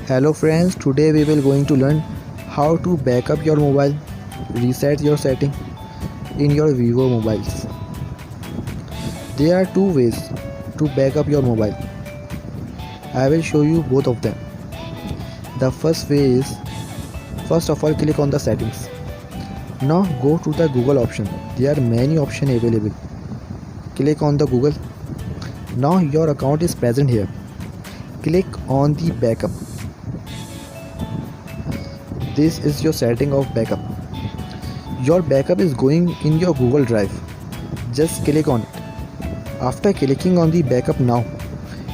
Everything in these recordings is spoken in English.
Hello friends, today we will going to learn how to back up your mobile, reset your setting in your Vivo mobiles. There are two ways to back up your mobile. I will show you both of them. The first way is, first of all, click on the settings. Now go to the Google option. There are many options available. Click on the Google. Now your account is present here. Click on the backup. This is your setting of backup. Your backup is going in your Google Drive. Just click on it. After clicking on the backup now,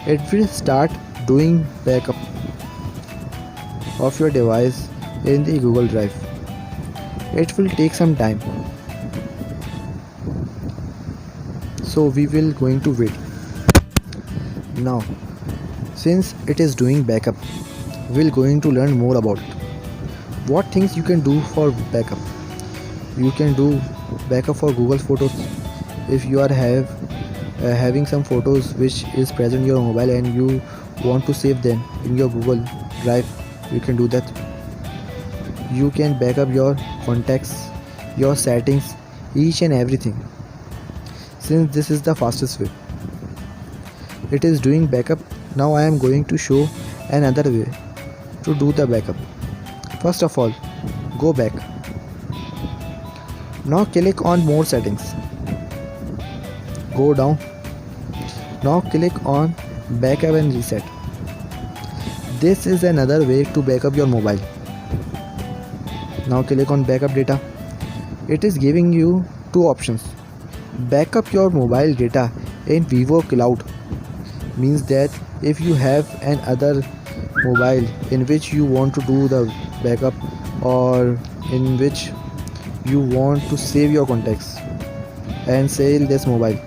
it will start doing backup of your device in the Google Drive. It will take some time, so we will going to wait. Now since it is doing backup, we'll going to learn more about it. What things you can do for backup? You can do backup for Google Photos. If you are having some photos which is present in your mobile and you want to save them in your Google Drive, you can do that. You can back up your contacts, your settings, each and everything. Since this is the fastest way, it is doing backup. Now I am going to show another way to do the backup. First of all, go back. Now click on more settings. Go down. Now click on backup and reset. This is another way to backup your mobile. Now click on backup data. It is giving you two options. Backup your mobile data in Vivo Cloud. Means that if you have an other mobile in which you want to do the backup, or in which you want to save your contacts and sell this mobile,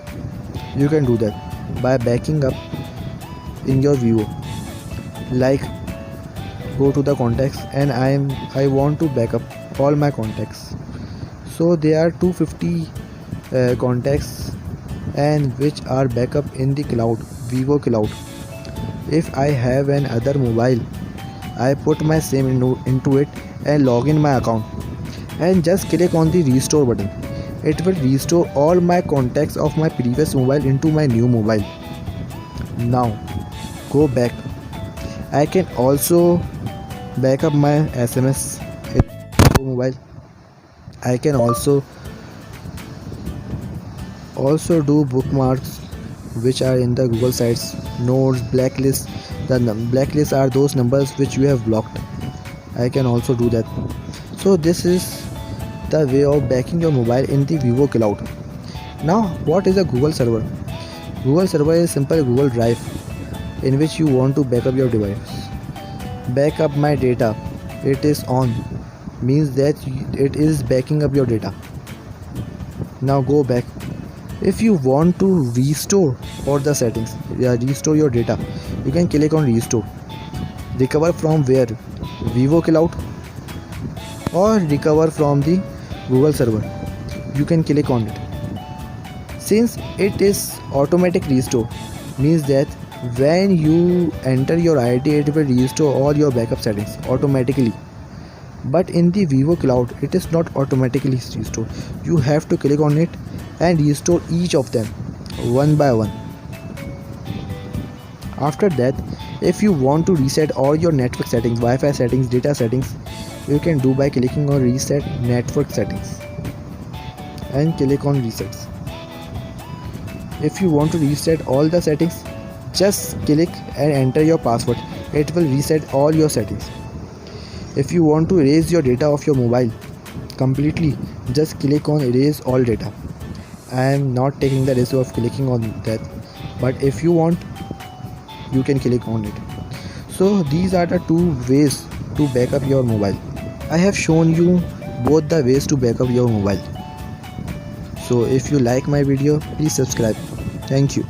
you can do that by backing up in your Vivo. Like, go to the contacts and I want to back up all my contacts. So there are 250 contacts and which are backup in the cloud, Vivo Cloud. If I have an other mobile, I put my SIM into it and log in my account and just click on the restore button. It will restore all my contacts of my previous mobile into my new mobile. Now go back. I can also back up my SMS in mobile. I can also do bookmarks which are in the Google sites, notes, blacklist. The blacklist are those numbers which you have blocked. I can also do that. So this is the way of backing your mobile in the Vivo Cloud. Now what is a Google server? Google server is simple Google Drive in which you want to back up your device. Back up my data. It is on, means that it is backing up your data. Now go back. If you want to restore all the settings, restore your data, you can click on restore. Recover from where? Vivo Cloud, or recover from the Google server. You can click on it. Since it is automatic restore, means that when you enter your ID, it will restore all your backup settings automatically. But in the Vivo Cloud, it is not automatically restored. You have to click on it and restore each of them one by one. After that, if you want to reset all your network settings, Wi-Fi settings, data settings, you can do by clicking on reset network settings and click on resets. If you want to reset all the settings, just click and enter your password. It will reset all your settings. If you want to erase your data of your mobile completely, just click on erase all data. I am not taking the risk of clicking on that, but if you want, you can click on it. So these are the two ways to back up your mobile. I have shown you both the ways to back up your mobile. So if you like my video, please subscribe. Thank you.